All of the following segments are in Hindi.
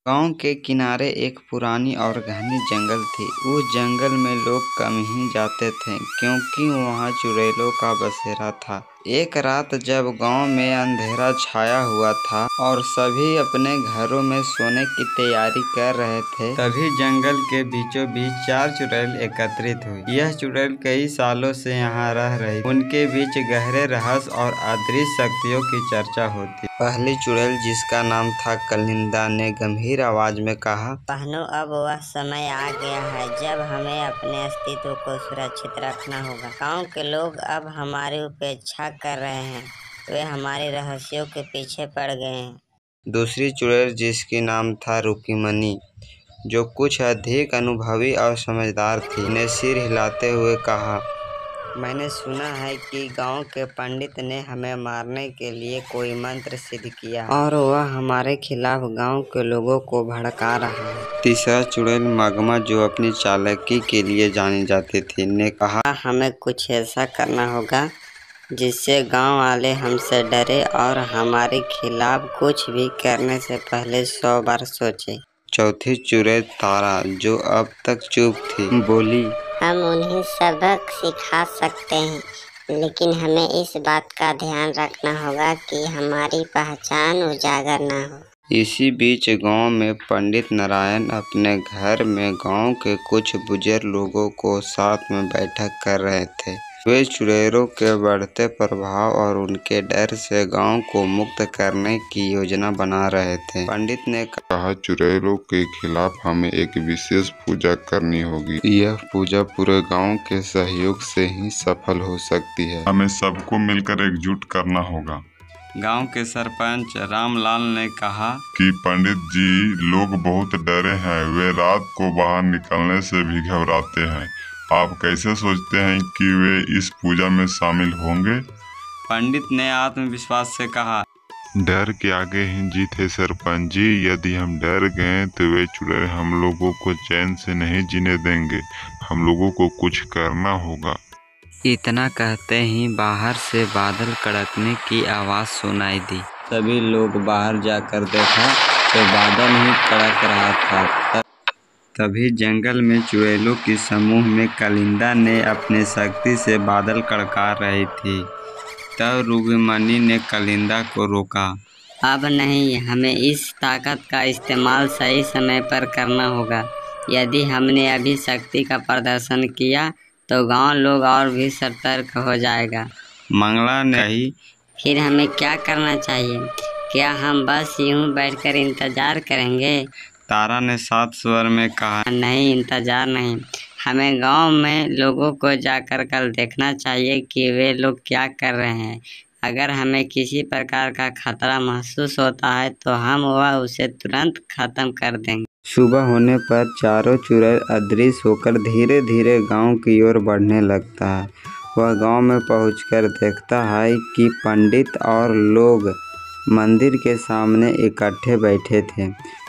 गांव के किनारे एक पुरानी और घनी जंगल थी। उस जंगल में लोग कम ही जाते थे क्योंकि वहां चुड़ैलों का बसेरा था। एक रात जब गांव में अंधेरा छाया हुआ था और सभी अपने घरों में सोने की तैयारी कर रहे थे, तभी जंगल के बीचों बीच 4 चुड़ैल एकत्रित हुई। यह चुड़ैल कई सालों से यहाँ रह रही। उनके बीच गहरे रहस्य और अदृश्य शक्तियों की चर्चा होती। पहली चुड़ैल, जिसका नाम था कलिंदा, ने गंभीर आवाज में कहा, बहनों, अब वह समय आ गया है जब हमें अपने अस्तित्व को सुरक्षित रखना होगा। गांव के लोग अब हमारी उपेक्षा कर रहे हैं, वे हमारे रहस्यों के पीछे पड़ गए हैं। दूसरी चुड़ैल, जिसकी नाम था रुक्मीमणि, जो कुछ अधिक अनुभवी और समझदार थी, ने सिर हिलाते हुए कहा, मैंने सुना है कि गांव के पंडित ने हमें मारने के लिए कोई मंत्र सिद्ध किया और वह हमारे खिलाफ गांव के लोगों को भड़का रहा है। तीसरा चुड़ैल मगमा, जो अपनी चालाकी के लिए जानी जाती थी, ने कहा, हमें कुछ ऐसा करना होगा जिससे गांव वाले हमसे डरे और हमारे खिलाफ कुछ भी करने से पहले 100 बार सोचे। चौथी चुड़ैल तारा, जो अब तक चुप थी, बोली, हम उन्हें सबक सिखा सकते हैं, लेकिन हमें इस बात का ध्यान रखना होगा कि हमारी पहचान उजागर न हो। इसी बीच गांव में पंडित नारायण अपने घर में गांव के कुछ बुजुर्ग लोगों को साथ में बैठक कर रहे थे। वे चुड़ैलों के बढ़ते प्रभाव और उनके डर से गांव को मुक्त करने की योजना बना रहे थे। पंडित ने कहा, चुड़ैलों के खिलाफ हमें एक विशेष पूजा करनी होगी। यह पूजा पूरे गांव के सहयोग से ही सफल हो सकती है। हमें सबको मिलकर एकजुट करना होगा। गांव के सरपंच रामलाल ने कहा कि पंडित जी, लोग बहुत डरे हैं, वे रात को बाहर निकलने से भी घबराते हैं। आप कैसे सोचते हैं कि वे इस पूजा में शामिल होंगे? पंडित ने आत्मविश्वास से कहा, डर के आगे ही जीत है सरपंच जी। यदि हम डर गए तो वे चुड़ैल हम लोगों को चैन से नहीं जीने देंगे। हम लोगों को कुछ करना होगा। इतना कहते ही बाहर से बादल कड़कने की आवाज सुनाई दी। सभी लोग बाहर जाकर देखा तो बादल ही कड़क रहा था। तभी जंगल में चुड़ैलों की समूह में कलिंदा ने अपनी शक्ति से बादल कड़का रही थी। तब रुक्मीमणि ने कलिंदा को रोका। अब नहीं, हमें इस ताकत का इस्तेमाल सही समय पर करना होगा। यदि हमने अभी शक्ति का प्रदर्शन किया तो गांव लोग और भी सतर्क हो जाएगा। मंगला ने कही, फिर हमें क्या करना चाहिए? क्या हम बस यूं बैठकर इंतजार करेंगे? तारा ने साफ स्वर में कहा, नहीं, इंतजार नहीं, हमें गांव में लोगों को जाकर कल देखना चाहिए कि वे लोग क्या कर रहे हैं। अगर हमें किसी प्रकार का खतरा महसूस होता है तो हम वह उसे तुरंत खत्म कर देंगे। सुबह होने पर चारों चुड़ैल अदृश्य होकर धीरे धीरे गांव की ओर बढ़ने लगता है। वह गांव में पहुंचकर देखता है कि पंडित और लोग मंदिर के सामने इकट्ठे बैठे थे।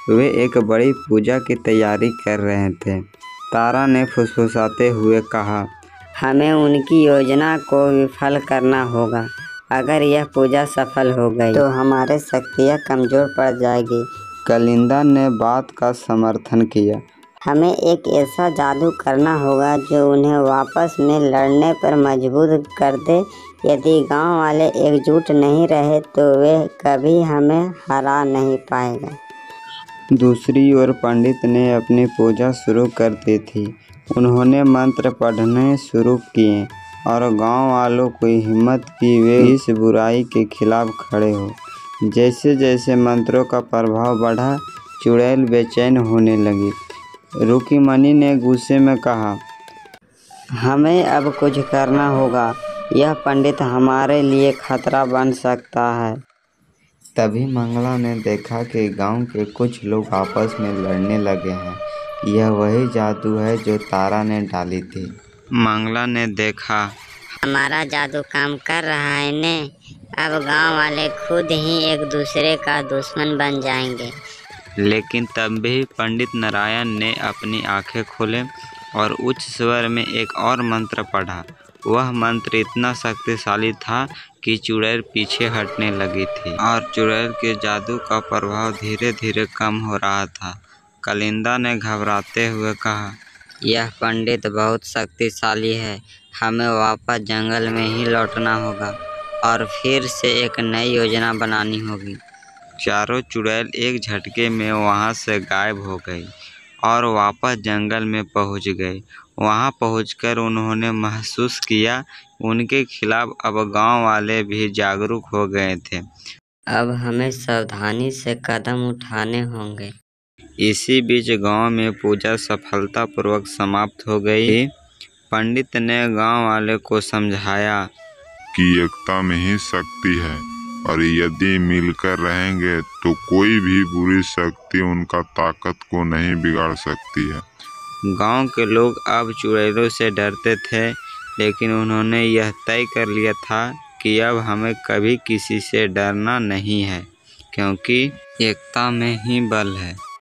वे एक बड़ी पूजा की तैयारी कर रहे थे। तारा ने फुसफुसाते हुए कहा, हमें उनकी योजना को विफल करना होगा। अगर यह पूजा सफल हो गई तो हमारे शक्तियाँ कमजोर पड़ जाएगी। कलिंदा ने बात का समर्थन किया, हमें एक ऐसा जादू करना होगा जो उन्हें वापस में लड़ने पर मजबूर कर दे। यदि गांव वाले एकजुट नहीं रहे तो वे कभी हमें हरा नहीं पाएगा। दूसरी ओर पंडित ने अपनी पूजा शुरू कर दी थी। उन्होंने मंत्र पढ़ने शुरू किए और गांव वालों को हिम्मत की वे इस बुराई के खिलाफ खड़े हो। जैसे जैसे मंत्रों का प्रभाव बढ़ा, चुड़ैल बेचैन होने लगी। रुक्मीमणि ने गुस्से में कहा, हमें अब कुछ करना होगा, यह पंडित हमारे लिए खतरा बन सकता है। तभी मंगला ने देखा कि गांव के कुछ लोग आपस में लड़ने लगे हैं। यह वही जादू है जो तारा ने डाली थी। मंगला ने देखा, हमारा जादू काम कर रहा है ने। अब गांव वाले खुद ही एक दूसरे का दुश्मन बन जाएंगे। लेकिन तब भी पंडित नारायण ने अपनी आंखें खोले और उच्च स्वर में एक और मंत्र पढ़ा। वह मंत्र इतना शक्तिशाली था कि चुड़ैल पीछे हटने लगी थी और चुड़ैल के जादू का प्रभाव धीरे धीरे कम हो रहा था। कालिंदा ने घबराते हुए कहा, यह पंडित बहुत शक्तिशाली है, हमें वापस जंगल में ही लौटना होगा और फिर से एक नई योजना बनानी होगी। चारों चुड़ैल एक झटके में वहां से गायब हो गई और वापस जंगल में पहुंच गए। वहां पहुंचकर उन्होंने महसूस किया उनके खिलाफ अब गांव वाले भी जागरूक हो गए थे। अब हमें सावधानी से कदम उठाने होंगे। इसी बीच गांव में पूजा सफलतापूर्वक समाप्त हो गई। पंडित ने गांव वाले को समझाया कि एकता में ही शक्ति है और यदि मिलकर रहेंगे तो कोई भी बुरी शक्ति उनका ताकत को नहीं बिगाड़ सकती है। गांव के लोग अब चुड़ैलों से डरते थे, लेकिन उन्होंने यह तय कर लिया था कि अब हमें कभी किसी से डरना नहीं है, क्योंकि एकता में ही बल है।